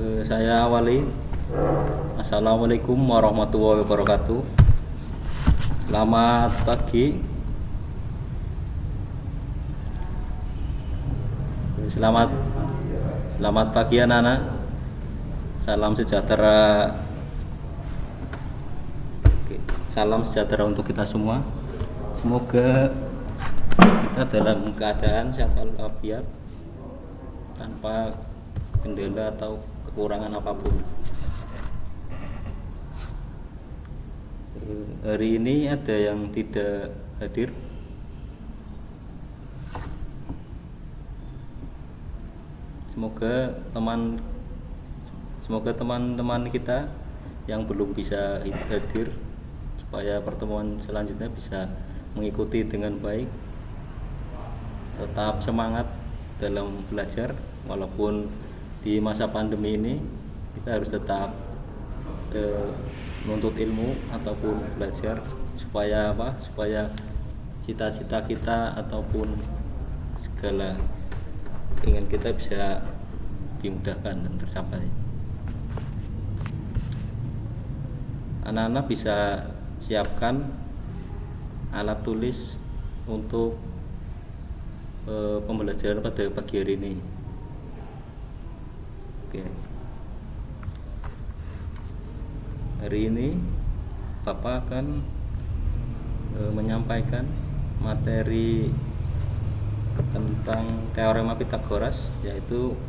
Saya awali. Assalamualaikum warahmatullahi wabarakatuh. Selamat pagi. Selamat Selamat pagi anak-anak. Salam sejahtera. Oke, salam sejahtera untuk kita semua. Semoga kita dalam keadaan sehat walafiat tanpa kendala atau kekurangan apapun. Hari ini ada yang tidak hadir. Semoga teman-teman kita yang belum bisa hadir supaya pertemuan selanjutnya bisa mengikuti dengan baik. Tetap semangat dalam belajar walaupun di masa pandemi ini kita harus tetap menuntut ilmu ataupun belajar supaya cita-cita kita ataupun segala ingin kita bisa dimudahkan dan tercapai. Anak-anak bisa siapkan alat tulis untuk pembelajaran pada pagi hari ini. Oke. Hari ini Bapak akan menyampaikan materi tentang teorema Pitagoras, yaitu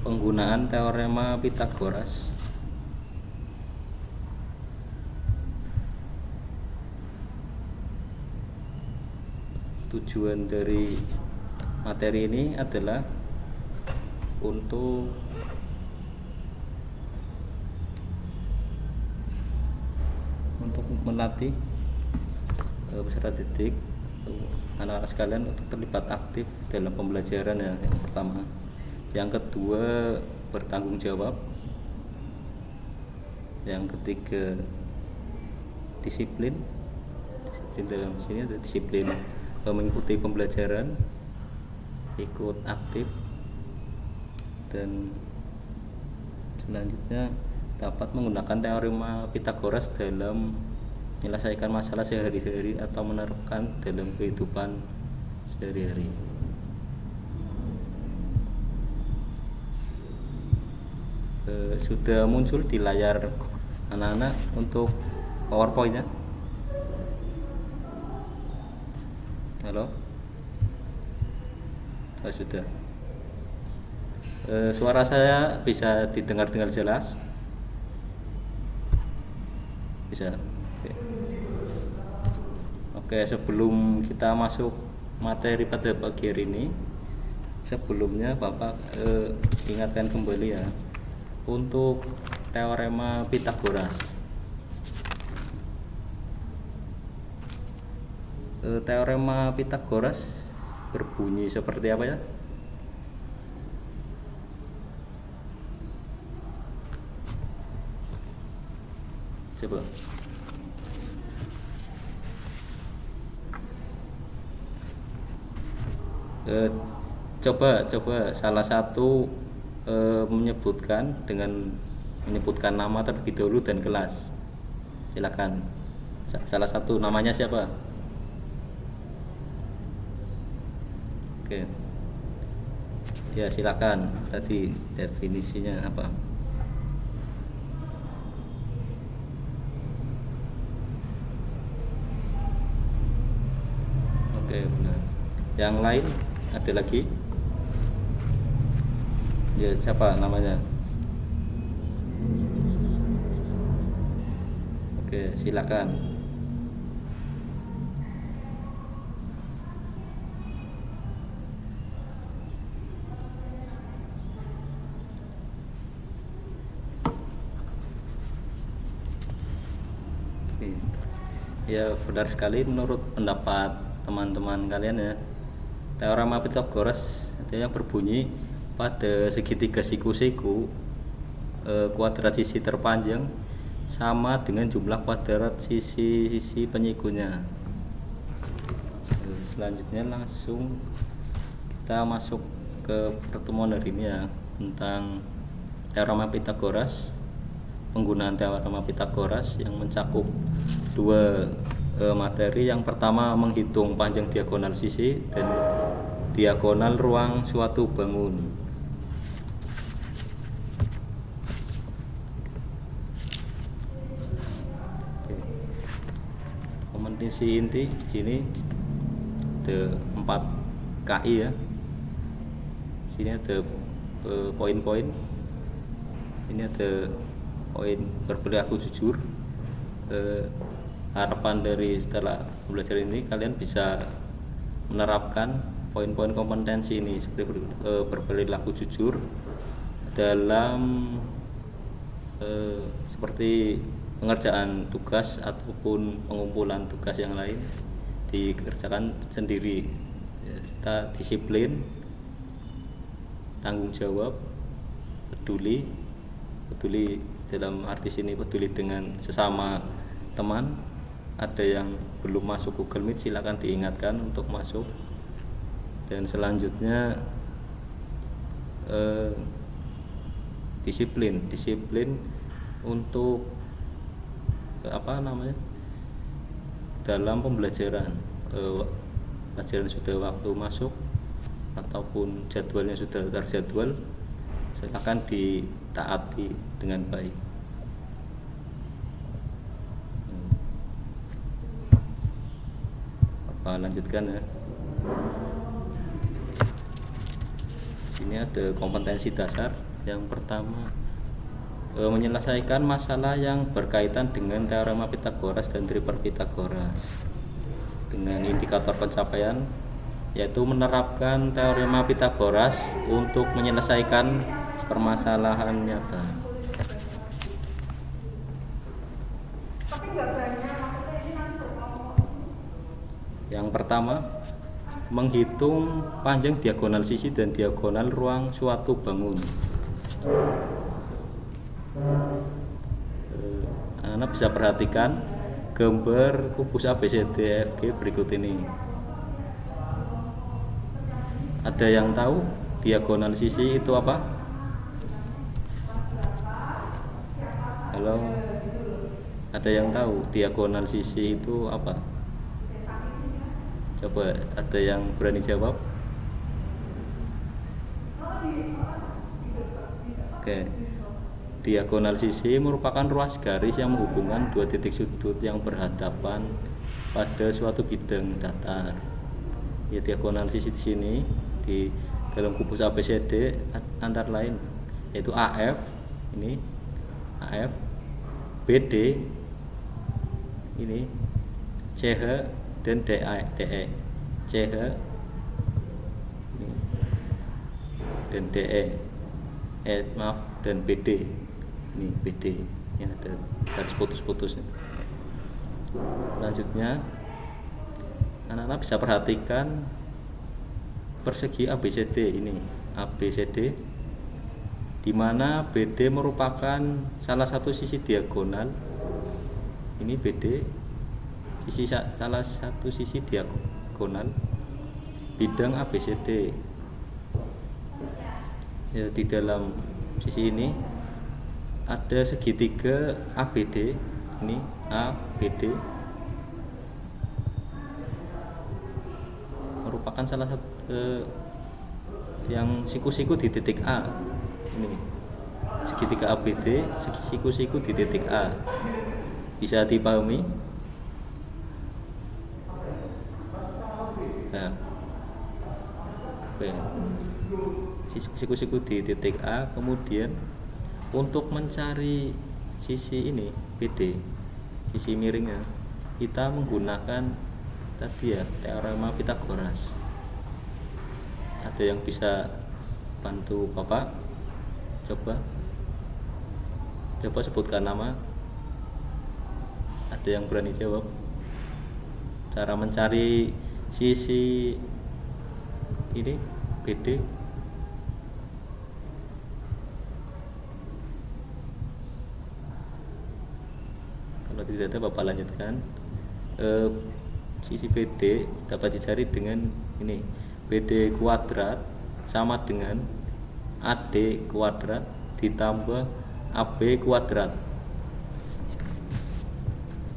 penggunaan teorema Pitagoras. Tujuan dari materi ini adalah untuk melatih peserta didik anak-anak sekalian untuk terlibat aktif dalam pembelajaran yang pertama. Yang kedua, bertanggung jawab. Yang ketiga, disiplin dalam sini ada disiplin mengikuti pembelajaran, ikut aktif, dan selanjutnya dapat menggunakan teorema Pitagoras dalam menyelesaikan masalah sehari-hari atau menerapkan dalam kehidupan sehari-hari. Sudah muncul di layar anak-anak untuk PowerPoint-nya? Halo? Oh, sudah. Suara saya bisa didengar dengan jelas? Bisa. Oke, sebelum kita masuk materi pada pagi hari ini, sebelumnya Bapak ingatkan kembali ya untuk teorema Pitagoras. Teorema Pitagoras berbunyi seperti apa ya? Coba. Coba salah satu menyebutkan nama terlebih dahulu dan kelas. Silakan. Salah satu namanya siapa? Oke. Ya, silakan. Tadi definisinya apa? Oke, benar. Yang lain ada lagi? Ya, siapa namanya? Oke, silakan. Oke. Ya, benar sekali menurut pendapat teman-teman kalian ya. Teorema Pitagoras yang berbunyi pada segitiga siku-siku kuadrat sisi terpanjang sama dengan jumlah kuadrat sisi-sisi penyikunya. Selanjutnya langsung kita masuk ke pertemuan hari ini ya, tentang teorema Pythagoras, penggunaan teorema Pythagoras yang mencakup dua materi. Yang pertama menghitung panjang diagonal sisi dan diagonal ruang suatu bangun. Kompetensi inti di sini ada 4 KI ya. Sini ada poin-poin. Ini ada poin berperilaku jujur. Harapan dari setelah belajar ini kalian bisa menerapkan poin-poin kompetensi ini seperti berperilaku jujur dalam seperti pengerjaan tugas ataupun pengumpulan tugas yang lain dikerjakan sendiri. Kita disiplin, tanggung jawab, peduli dalam arti sini peduli dengan sesama teman. Ada yang belum masuk Google Meet silakan diingatkan untuk masuk. Dan selanjutnya disiplin untuk dalam pembelajaran. Pelajaran sudah waktu masuk ataupun jadwalnya sudah terjadwal, silakan ditaati dengan baik. Lanjutkan ya. Sini ada kompetensi dasar. Yang pertama menyelesaikan masalah yang berkaitan dengan teorema Pythagoras dan triper Pythagoras dengan indikator pencapaian, yaitu menerapkan teorema Pythagoras untuk menyelesaikan permasalahan nyata. Yang pertama, menghitung panjang diagonal sisi dan diagonal ruang suatu bangun. Anda bisa perhatikan gambar kubus ABCDEFG berikut ini. Ada yang tahu diagonal sisi itu apa? Halo? Ada yang tahu diagonal sisi itu apa? Coba, ada yang berani jawab? Oke. Diagonal sisi merupakan ruas garis yang menghubungkan dua titik sudut yang berhadapan pada suatu bidang datar. Ya, diagonal sisi di sini di dalam kubus ABCD antara lain yaitu AF, ini AF, BD, ini CH dan DE, CH ini, dan DE, dan BD, ini BD, ini ada garis putus-putusnya. Selanjutnya anak-anak bisa perhatikan persegi ABCD ini, ABCD, di mana BD merupakan salah satu sisi diagonal. Ini BD, salah satu sisi diagonal bidang ABCD. Ya, di dalam sisi ini ada segitiga ABD, ini ABD merupakan salah satu yang siku-siku di titik A. Ini segitiga ABD, siku-siku di titik A. Bisa dipahami? Nah, oke. Siku-siku di titik A. Kemudian untuk mencari sisi ini BD, sisi miringnya, kita menggunakan tadi ya teorema Pythagoras. Ada yang bisa bantu Bapak? Coba sebutkan nama. Ada yang berani jawab? Cara mencari sisi ini BD. Kalau tidak ada, Bapak lanjutkan. Sisi BD dapat dicari dengan ini, BD kuadrat sama dengan AD kuadrat ditambah AB kuadrat.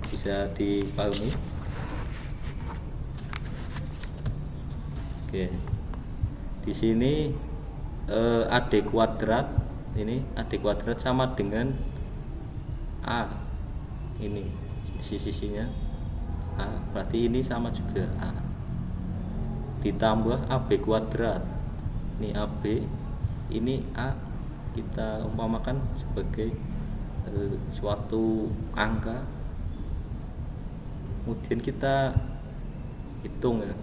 Bisa dipahami? Oke. Di sini AD kuadrat, ini AD kuadrat sama dengan A. Ini sisi-sisinya A, berarti ini sama juga A. Ditambah AB kuadrat. Ini AB, ini A, kita umpamakan sebagai suatu angka. Kemudian kita hitung ya,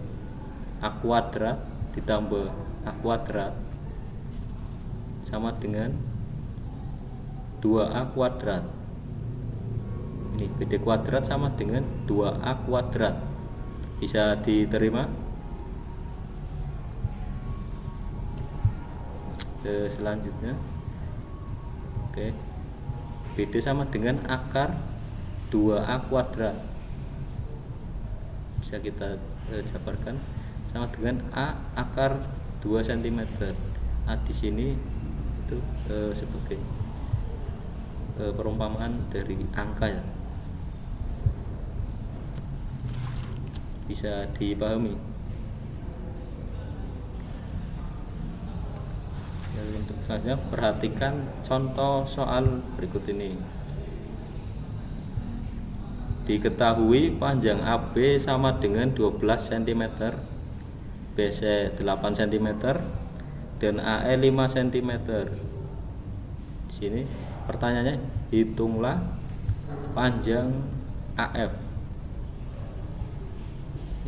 A kuadrat ditambah A kuadrat sama dengan 2A kuadrat. Ini BD kuadrat sama dengan 2A kuadrat. Bisa diterima? Selanjutnya, oke, BD sama dengan akar 2A kuadrat. Bisa kita jabarkan sama dengan A akar 2 cm. A di sini itu sebagai perumpamaan dari angka ya. Bisa dipahami. Untuk selanjutnya, perhatikan contoh soal berikut ini. Diketahui panjang AB sama dengan 12 cm, BC 8 cm, dan AE 5 cm. Di sini pertanyaannya, hitunglah panjang AF.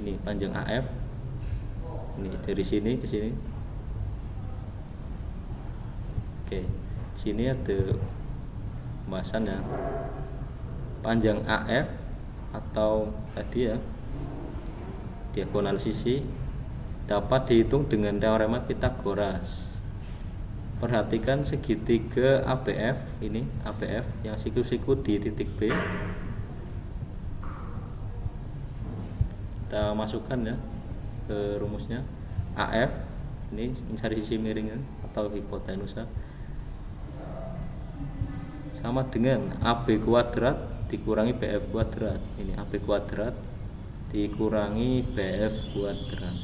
Ini panjang AF. Ini dari sini ke sini. Oke, sini ada pembahasan ya. Panjang AF atau tadi ya, diagonal sisi, dapat dihitung dengan teorema Pythagoras. Perhatikan segitiga ABF, ini ABF yang siku-siku di titik B. Kita masukkan ya ke rumusnya. AF ini mencari sisi miringnya atau hipotenusa, sama dengan AB kuadrat dikurangi BF kuadrat. Ini AB kuadrat dikurangi BF kuadrat.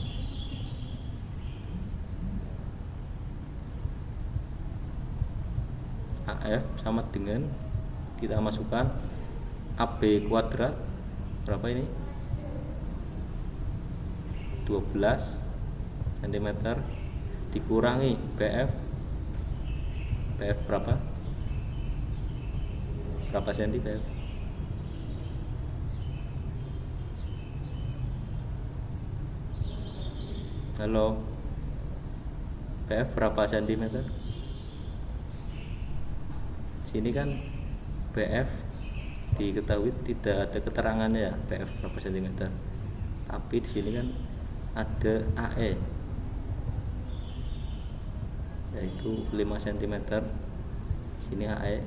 AF sama dengan, kita masukkan AB kuadrat berapa ini, 12 cm dikurangi BF. BF berapa cm BF? Halo, BF berapa cm? Sini kan BF diketahui tidak ada keterangannya ya, BF berapa cm. Tapi di sini kan ada AE, yaitu 5 cm. Sini AE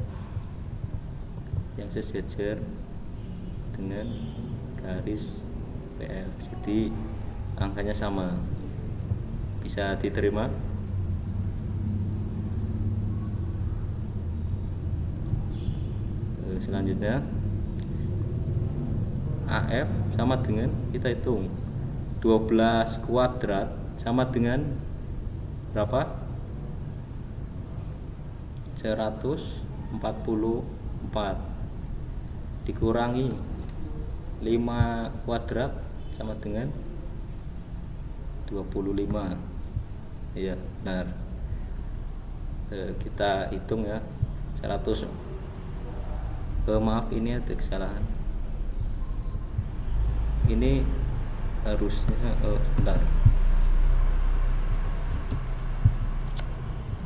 yang sejajar dengan garis BF, jadi angkanya sama. Bisa diterima? Selanjutnya, AF sama dengan, kita hitung 12 kuadrat sama dengan berapa? 144 dikurangi 5 kuadrat sama dengan 25. Iya, benar. Kita hitung ya, 100. Maaf, ini ada kesalahan. Ini harusnya bentar.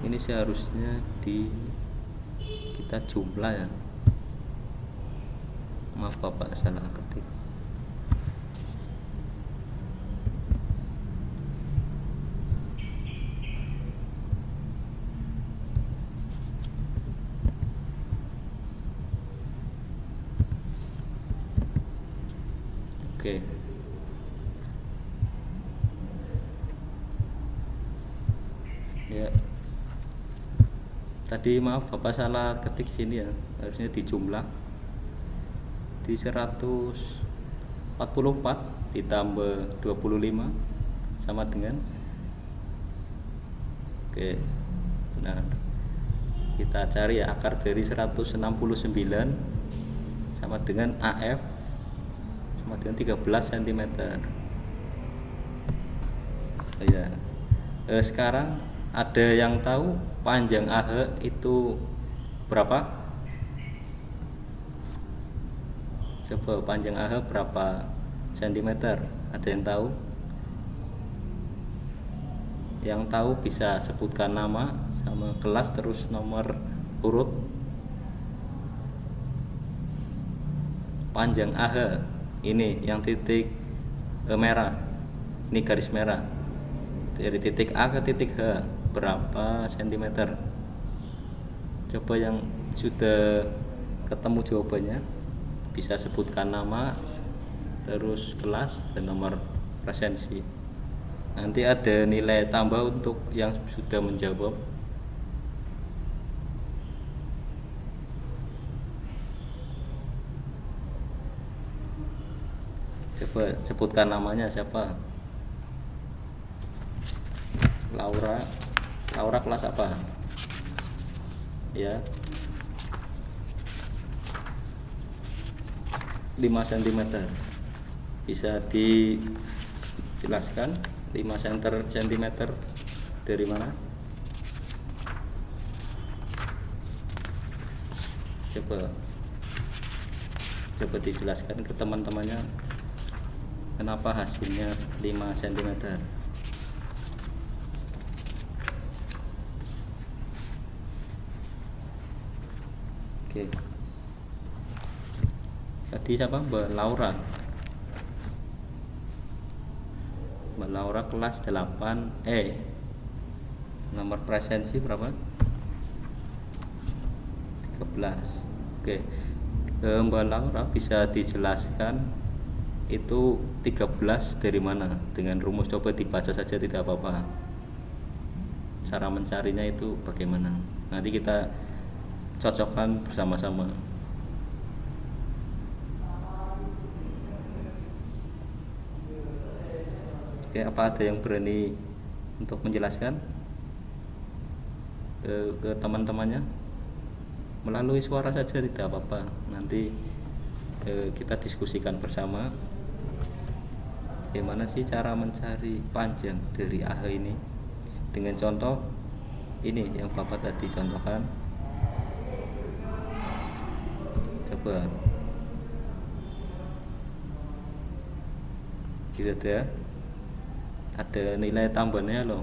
Ini seharusnya kita jumlah ya. Maaf Bapak, salah ketik. Oke. Ya. Tadi maaf Bapak salah ketik sini ya, harusnya dijumlah di 144 ditambah 25 sama dengan, oke benar. Kita cari ya, akar dari 169 sama dengan AF sama dengan 13 cm. Oh ya. Sekarang ada yang tahu panjang AH itu berapa? Coba panjang AH berapa sentimeter? Ada yang tahu? Yang tahu bisa sebutkan nama sama kelas terus nomor urut. Panjang AH ini yang titik merah, ini garis merah, dari titik A ke titik H berapa sentimeter? Coba yang sudah ketemu jawabannya bisa sebutkan nama terus kelas dan nomor presensi. Nanti ada nilai tambah untuk yang sudah menjawab. Coba sebutkan namanya siapa? Laura kelas apa? Ya. 5 cm. Bisa dijelaskan 5 cm dari mana? Coba dijelaskan ke teman-temannya kenapa hasilnya 5 cm. Oke. Tadi siapa? Mbak Laura. Mbak Laura kelas 8E. Nomor presensi berapa? 13. Oke. Mbak Laura bisa dijelaskan itu 13 dari mana? Dengan rumus, coba dibaca saja tidak apa-apa. Cara mencarinya itu bagaimana? Nanti kita cocokkan bersama-sama. Oke, apa ada yang berani untuk menjelaskan ke teman-temannya? Melalui suara saja tidak apa-apa. Nanti kita diskusikan bersama bagaimana sih cara mencari panjang dari AH ini dengan contoh ini yang Bapak tadi contohkan. Coba gitu ya, ada nilai tambahnya loh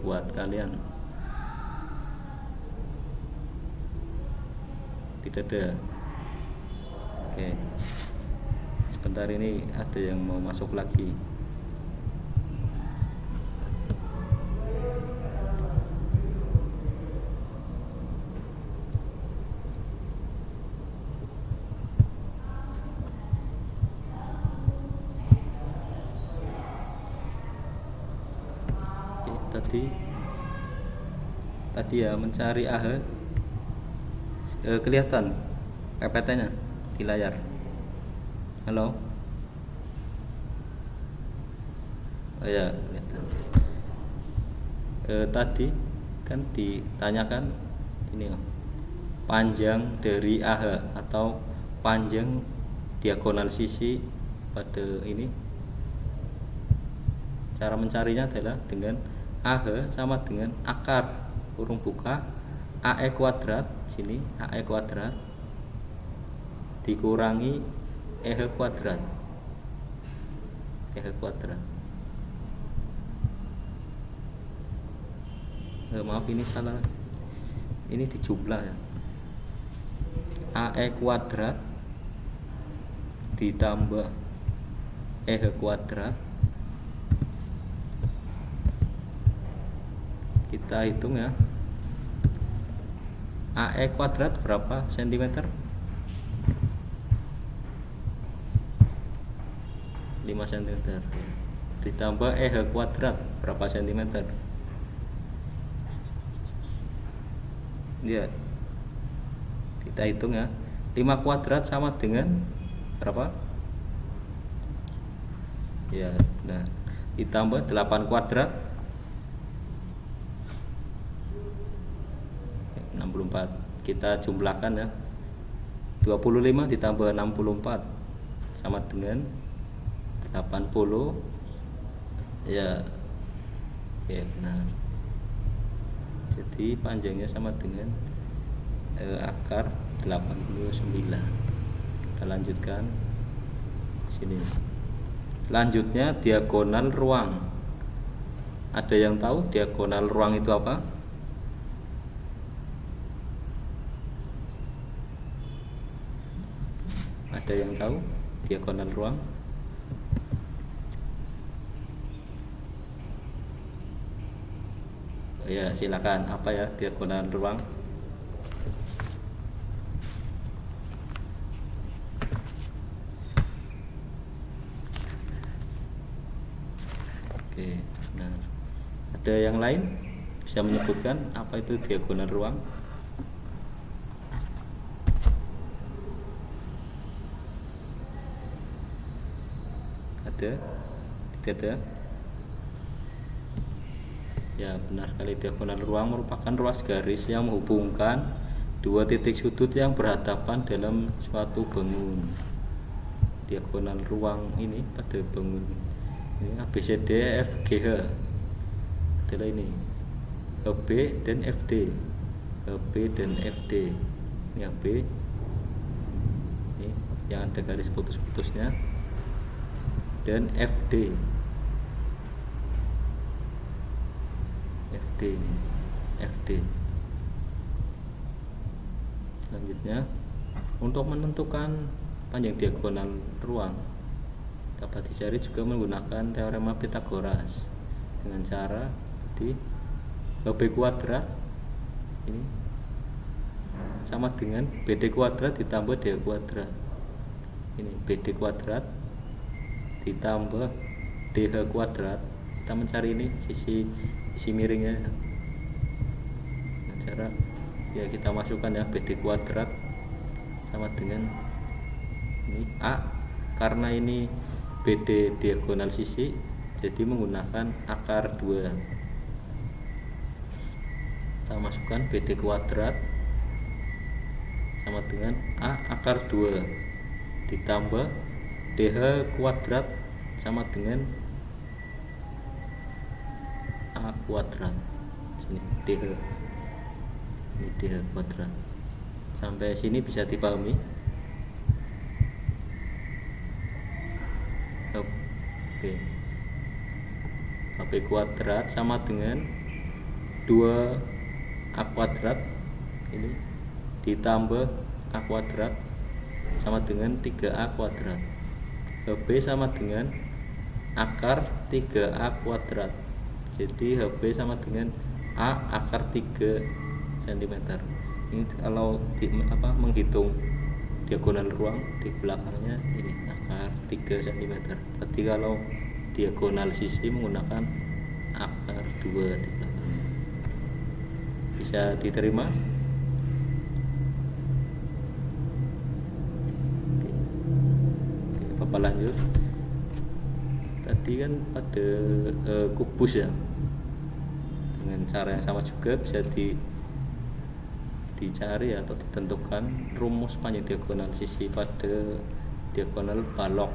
buat kalian. Tidak ada. Oke, sebentar ini ada yang mau masuk lagi. Oke, tadi ya mencari AH, kelihatan PPT-nya di layar. Halo. Oh ya, kelihatan. Tadi kan ditanyakan ini panjang dari AH atau panjang diagonal sisi pada ini. Cara mencarinya adalah dengan AH sama dengan akar kurung buka AE kuadrat, sini AE kuadrat dikurangi EH kuadrat. EH kuadrat. Maaf ini salah. Ini dijumlah ya. AE kuadrat ditambah EH kuadrat. Kita hitung ya. AE kuadrat berapa sentimeter? 5 cm ya. Ditambah EH kuadrat berapa sentimeter? 5 Ya, kita hitung ya. 5 kuadrat sama dengan berapa? Ya, nah ditambah 8 kuadrat 64. Kita jumlahkan ya. 25 ditambah 64 sama dengan 80. Ya, ya benar. Jadi panjangnya sama dengan akar 89. Kita lanjutkan sini. Selanjutnya diagonal ruang. Ada yang tahu diagonal ruang itu apa? Ada yang tahu diagonal ruang? Ya, silakan. Apa ya diagonal ruang? Oke, nah ada yang lain bisa menyebutkan apa itu diagonal ruang? Ada? Tidak ada? Ya, benar sekali. Diagonal ruang merupakan ruas garis yang menghubungkan dua titik sudut yang berhadapan dalam suatu bangun. Diagonal ruang ini pada bangun ini ABCD FGH adalah ini HB dan FD. HB dan FD. Ini HB, ini yang ada garis putus-putusnya, dan FD. Ini FD. Selanjutnya, untuk menentukan panjang diagonal ruang dapat dicari juga menggunakan teorema Pythagoras dengan cara di HB kuadrat ini sama dengan BD kuadrat ditambah DH kuadrat. Ini BD kuadrat ditambah DH kuadrat. Kita mencari ini sisi miringnya. Nah, cara ya kita masukkan ya BD kuadrat sama dengan ini A, karena ini BD diagonal sisi jadi menggunakan akar 2. Kita masukkan BD kuadrat sama dengan A akar 2 ditambah DH kuadrat sama dengan A kuadrat. Sini DH, ini DH kuadrat. Sampai sini bisa dipahami? Oke. HB kuadrat sama dengan 2A kuadrat ini ditambah A kuadrat sama dengan 3A kuadrat. HB sama dengan akar 3A kuadrat. Jadi HB sama dengan A akar 3 cm. Ini kalau menghitung diagonal ruang di belakangnya ini akar 3 cm. Tapi kalau diagonal sisi menggunakan akar 2 di belakang. Bisa diterima? Oke, Bapak lanjut. Tadi kan pada kubus ya, dengan cara yang sama juga bisa dicari atau ditentukan rumus panjang diagonal sisi pada diagonal balok.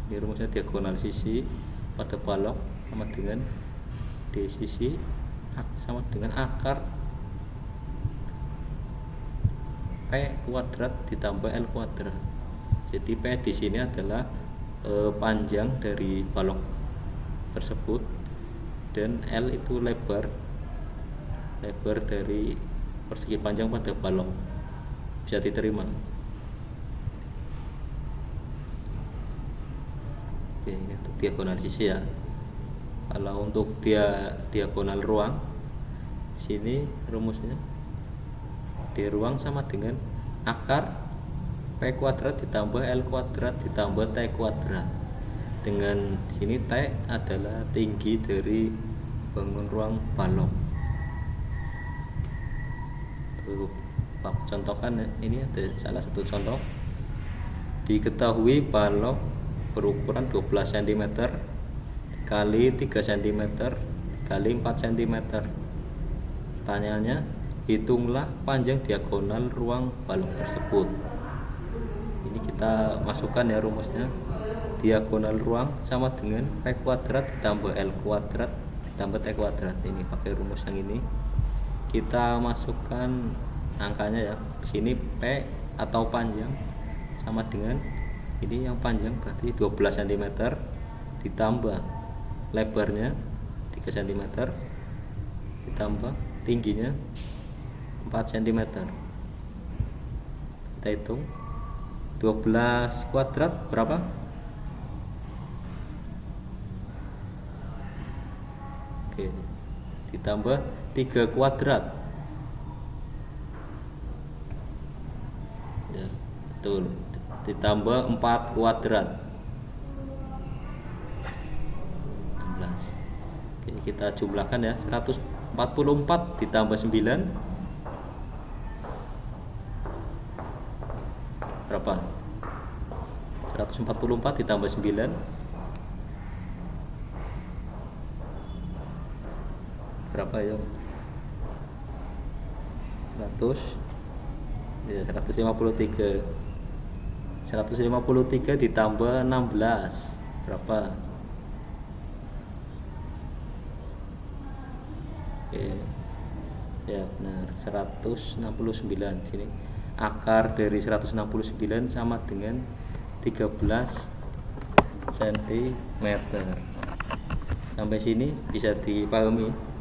Ini rumusnya diagonal sisi pada balok sama dengan D sisi sama dengan akar P kuadrat ditambah L kuadrat. Jadi P di sini adalah panjang dari balok tersebut dan L itu lebar dari persegi panjang pada balok. Bisa diterima? Oke, itu diagonal sisi ya. Kalau untuk diagonal ruang, sini rumusnya D ruang sama dengan akar P kuadrat ditambah L kuadrat ditambah T kuadrat. Dengan sini T adalah tinggi dari bangun ruang balok. contohkan ya, ini ada salah satu contoh. Diketahui balok berukuran 12 cm kali 3 cm kali 4 cm. Pertanyaannya, hitunglah panjang diagonal ruang balok tersebut. Ini kita masukkan ya rumusnya. Diagonal ruang sama dengan P kuadrat ditambah L kuadrat ditambah T kuadrat. Ini pakai rumus yang ini. Kita masukkan angkanya ya. Di sini P atau panjang sama dengan ini yang panjang berarti 12 cm ditambah lebarnya 3 cm ditambah tingginya 4 cm. Kita hitung 12 kuadrat berapa? Oke, ditambah 3 kuadrat ya, betul, ditambah 4 kuadrat 16. Oke, kita jumlahkan ya. 144 ditambah 9 berapa? 144 ditambah 9 berapa ya? 100 ya, 153. 153 ditambah 16 berapa? Oke. Ya benar, 169. Sini akar dari 169 sama dengan 13 cm. Sampai sini bisa dipahami?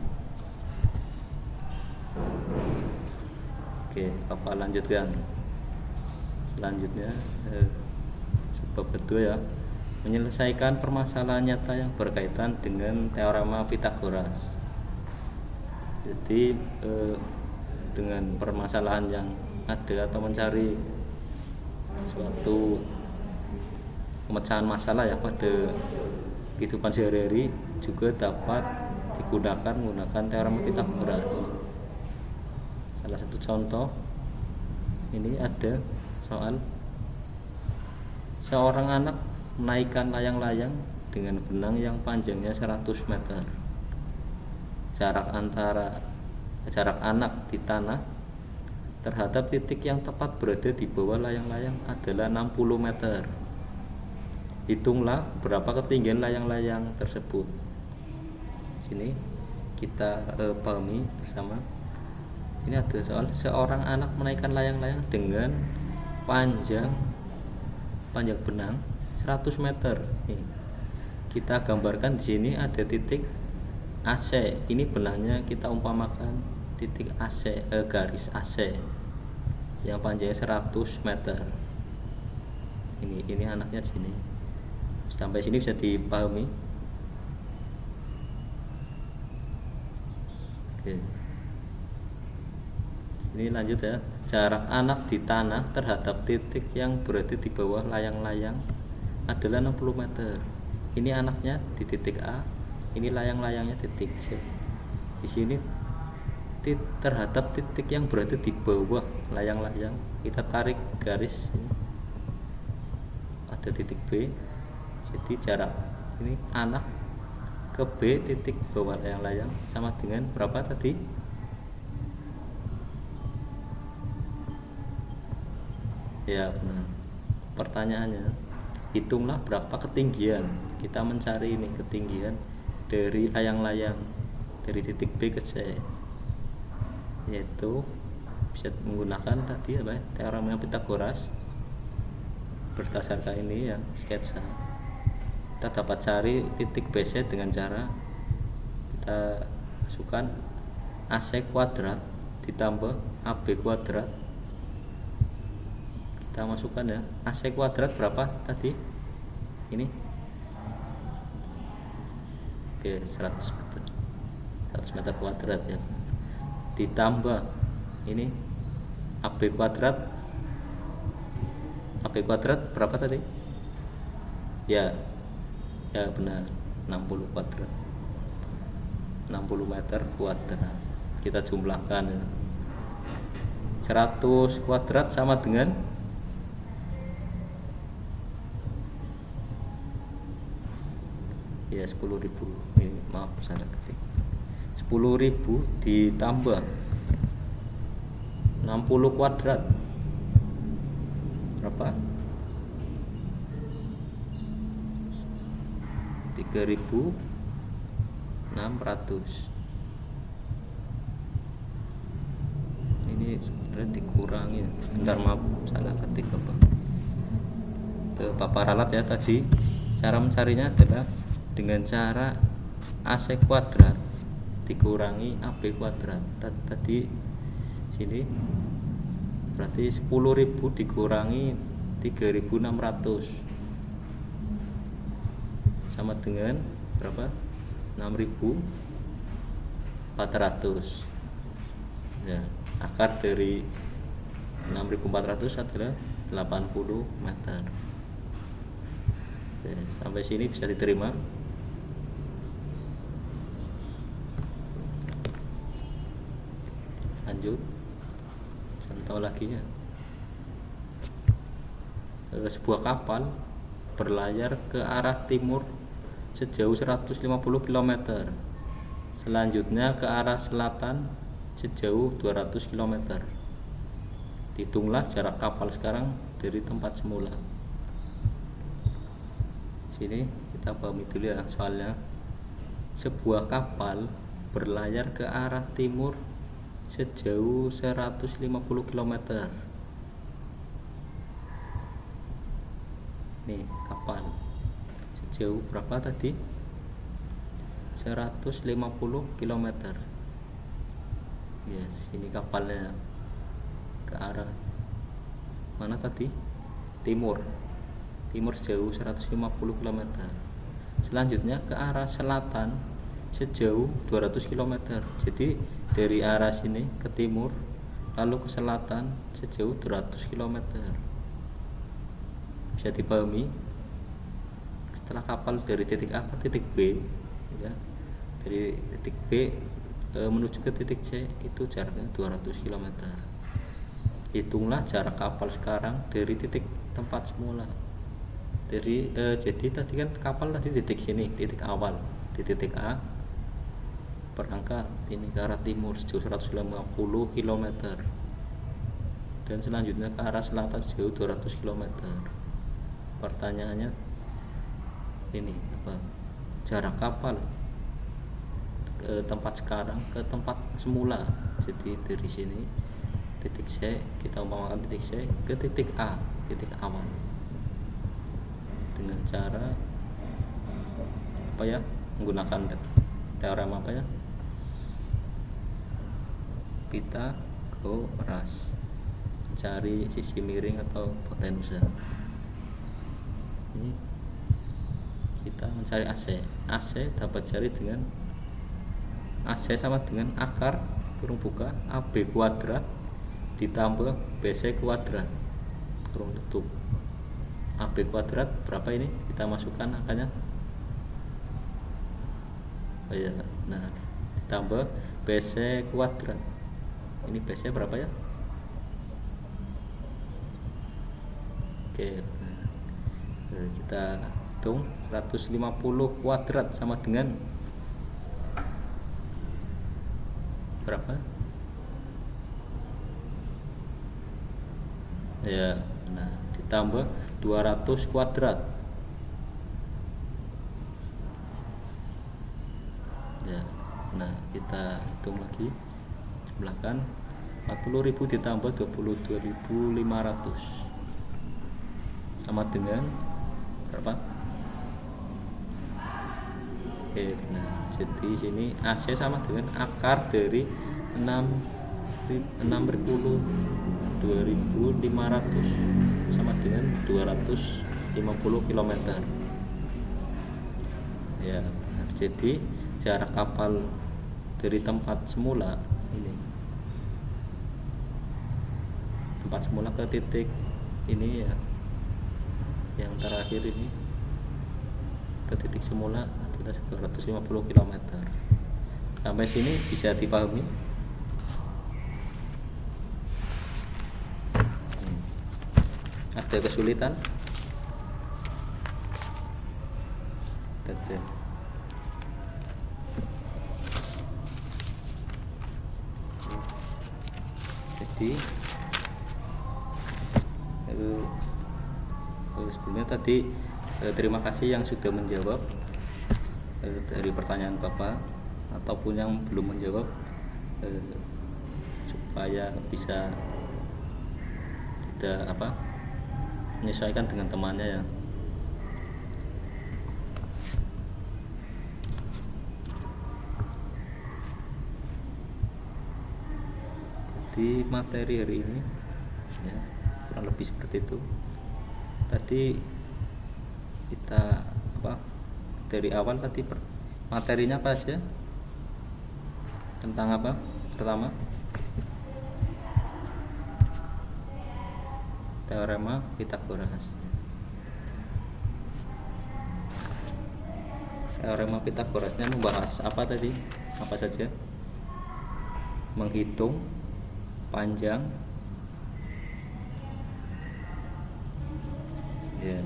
Oke, Bapak lanjutkan. Selanjutnya bab kedua ya, menyelesaikan permasalahan nyata yang berkaitan dengan teorema Pythagoras. Jadi dengan permasalahan yang ada atau mencari suatu pemecahan masalah ya pada kehidupan sehari-hari juga dapat digunakan menggunakan teorema Pythagoras. Salah satu contoh ini ada soal seorang anak menaikkan layang-layang dengan benang yang panjangnya 100 meter. Jarak anak di tanah terhadap titik yang tepat berada di bawah layang-layang adalah 60 meter. Hitunglah berapa ketinggian layang-layang tersebut. Sini kita pahami bersama. Ini ada soal seorang anak menaikkan layang-layang dengan panjang benang 100 meter. Nih, kita gambarkan di sini ada titik AC. Ini benangnya kita umpamakan titik AC, garis AC yang panjangnya 100 meter. Ini anaknya di sini. Sampai sini bisa dipahami. Oke. Ini lanjut ya. Jarak anak di tanah terhadap titik yang berada di bawah layang-layang adalah 60 meter. Ini anaknya di titik A, ini layang-layangnya titik C. Di sini terhadap titik yang berada di bawah layang-layang kita tarik garis ini. Ada titik B. Jadi jarak ini anak ke B titik bawah layang-layang sama dengan berapa tadi? Ya benar. Pertanyaannya, hitunglah berapa ketinggian. Kita mencari ini ketinggian dari layang-layang dari titik B ke C, yaitu bisa menggunakan tadi apa? Teorema Pythagoras. Berdasarkan ini ya sketsa, kita dapat cari titik BC dengan cara kita masukkan AC kuadrat ditambah AB kuadrat. Kita masukkan ya, AC kuadrat berapa tadi? Ini oke, 100 meter 100 meter kuadrat ya, ditambah ini AB kuadrat berapa tadi? Ya benar, 60 kuadrat 60 meter kuadrat. Kita jumlahkan ya. 100 kuadrat sama dengan ya 10.000. Ini maaf salah ketik. 10.000 ditambah 60 kuadrat berapa? 3.600. Ini sebenarnya dikurangi. Bentar maaf salah ketik apa. Paparan alat ya tadi. Cara mencarinya adalah dengan cara AC kuadrat dikurangi AB kuadrat. Tadi sini berarti 10.000 dikurangi 3.600 sama dengan berapa? 6.400. Ya, akar dari 6.400 adalah 80 meter. Oke, sampai sini bisa diterima. Lanjut, contoh lagi ya. Sebuah kapal berlayar ke arah timur sejauh 150 km. Selanjutnya ke arah selatan sejauh 200 km. Hitunglah jarak kapal sekarang dari tempat semula. Sini kita pahami dulu ya soalnya. Sebuah kapal berlayar ke arah timur sejauh 150 km. Nih kapal sejauh berapa tadi? 150 km. Ya, sini kapalnya ke arah mana tadi? Timur sejauh 150 km. Selanjutnya ke arah selatan sejauh 200 km. Jadi dari arah sini ke timur lalu ke selatan sejauh 200 km. Bisa dipahami? Setelah kapal dari titik A ke titik B ya, dari titik B menuju ke titik C itu jaraknya 200 km. Hitunglah jarak kapal sekarang dari titik tempat semula. Jadi tadi kan kapal tadi titik sini, titik awal di titik A berangkat ini ke arah timur sejauh 150 km dan selanjutnya ke arah selatan sejauh 200 km. Pertanyaannya ini apa? Jarak kapal ke tempat sekarang ke tempat semula. Jadi dari sini titik C, kita umpamakan titik C ke titik A, titik awal, dengan cara apa ya? Menggunakan teorem apa ya? Pythagoras, cari sisi miring atau hipotenusa. Ini kita mencari AC dapat cari dengan AC sama dengan akar kurung buka AB kuadrat ditambah BC kuadrat kurung tutup. AB kuadrat berapa ini? Kita masukkan angkanya. Oh ya, nah ditambah BC kuadrat. Ini BC berapa ya? Oke, kita hitung 150 kuadrat sama dengan berapa? Ya, nah ditambah 200 kuadrat. Ya, nah kita hitung lagi jumlahkan 40.000 ditambah 22.500 sama dengan berapa? Oke, nah jadi sini AC sama dengan akar dari 60.200 sama dengan 250 km. Ya, benar. Jadi jarak kapal dari tempat semula ini, tempat semula ke titik ini ya, yang terakhir ini ke titik semula adalah 250 km. Sampai sini bisa dipahami? Ada kesulitan? Ada. Jadi sebelumnya tadi terima kasih yang sudah menjawab dari pertanyaan Bapak ataupun yang belum menjawab, supaya bisa tidak menyesuaikan dengan temannya ya. Di materi hari ini ya, kurang lebih seperti itu. Tadi kita dari awal tadi materinya apa aja, tentang apa? Pertama, teorema Pythagoras. Teorema Pythagorasnya membahas apa tadi? Apa saja? Menghitung panjang ya,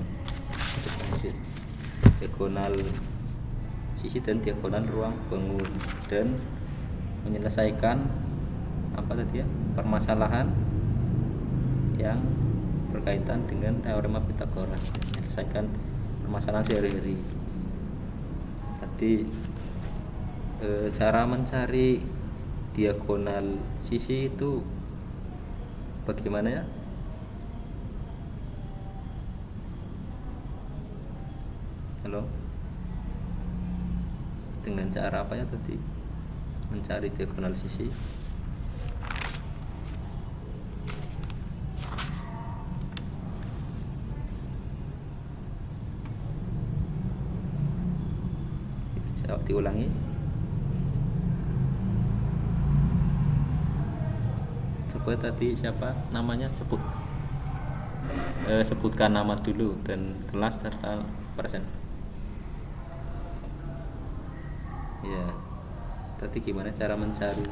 diagonal sisi dan diagonal ruang bangun, dan menyelesaikan permasalahan yang berkaitan dengan teorema Pythagoras, menyelesaikan permasalahan sehari-hari. Tadi cara mencari diagonal sisi itu bagaimana ya? Halo? Dengan cara apa ya tadi mencari diagonal sisi? Diulangi. Coba tadi siapa namanya, sebutkan nama dulu dan kelas serta persen. Ya, tadi gimana cara mencari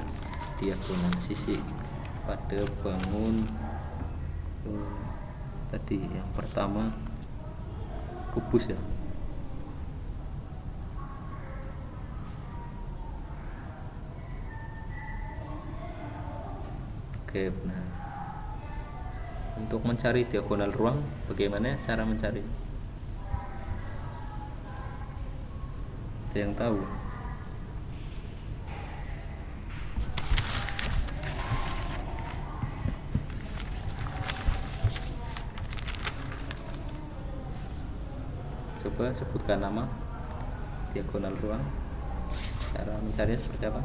diagonal sisi pada bangun? Tadi yang pertama kubus ya. Oke, benar. Untuk mencari diagonal ruang, bagaimana cara mencari? Ada yang tahu? Coba sebutkan nama diagonal ruang. Cara mencarinya seperti apa?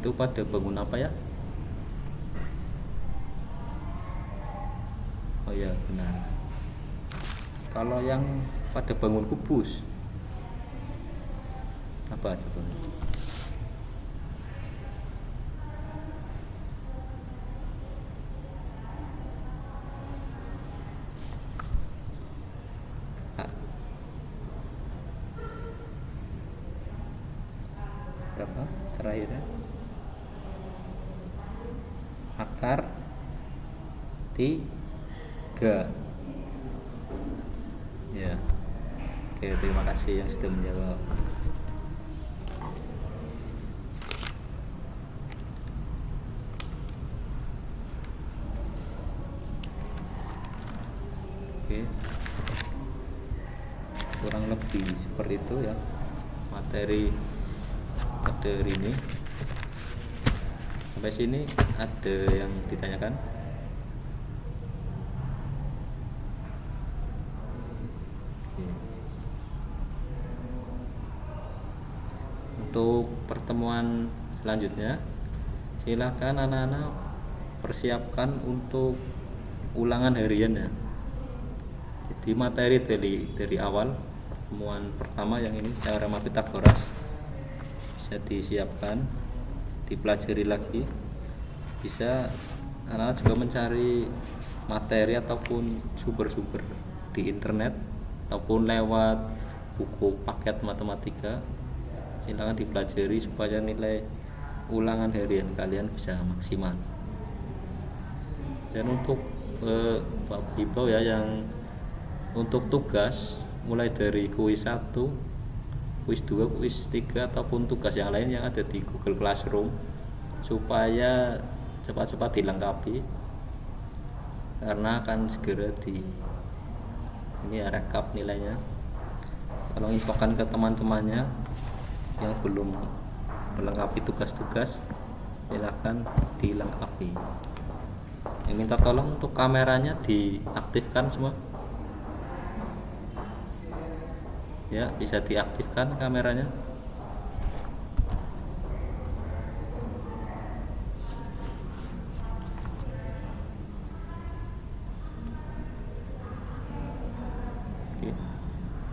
Itu pada bangun apa ya? Oh ya, benar. Kalau yang pada bangun kubus apa coba? Berapa terakhirnya? Akar 3 ya. Oke, terima kasih yang sudah menjawab. Oke, kurang lebih seperti itu ya materi ini. Sampai sini ada yang ditanyakan? Untuk pertemuan selanjutnya, silakan anak-anak persiapkan untuk ulangan harian ya. Jadi materi dari awal pertemuan pertama yang ini teorema Pythagoras bisa disiapkan, dipelajari lagi. Bisa anak-anak juga mencari materi ataupun sumber-sumber di internet ataupun lewat buku paket matematika, silakan dipelajari supaya nilai ulangan harian kalian bisa maksimal. Dan untuk Bapak Ibu ya, yang untuk tugas mulai dari kuis 1, kuis 2, kuis 3 ataupun tugas yang lain yang ada di Google Classroom, supaya cepat-cepat dilengkapi karena akan segera ini ya, rekap nilainya. Kalau infokan ke teman-temannya yang belum melengkapi tugas-tugas, silahkan dilengkapi. Yang minta tolong untuk kameranya diaktifkan semua ya, bisa diaktifkan kameranya. Oke.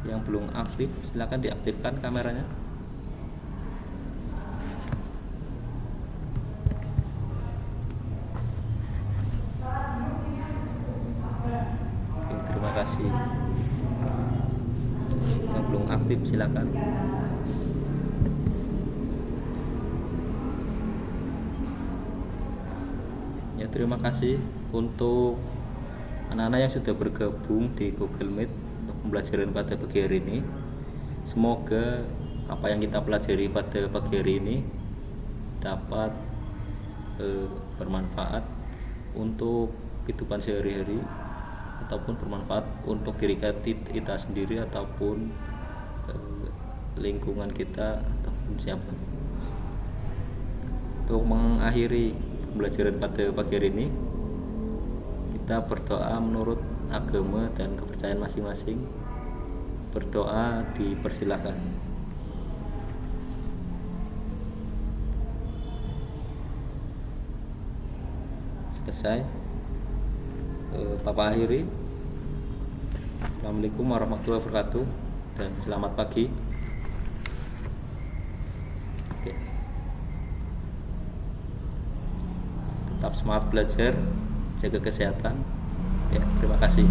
Yang belum aktif silakan diaktifkan kameranya. Oke, terima kasih. Yang belum aktif silakan. Ya, terima kasih untuk anak-anak yang sudah bergabung di Google Meet untuk pembelajaran pada pagi hari ini. Semoga apa yang kita pelajari pada pagi hari ini dapat bermanfaat untuk kehidupan sehari-hari, ataupun bermanfaat untuk diri kita sendiri ataupun lingkungan kita ataupun siapa. Untuk mengakhiri pembelajaran pada pagi hari ini, kita berdoa menurut agama dan kepercayaan masing-masing. Berdoa dipersilakan. Selesai. Bapak akhiri. Assalamualaikum warahmatullahi wabarakatuh dan selamat pagi. Oke. Tetap semangat belajar, jaga kesehatan. Ya, terima kasih.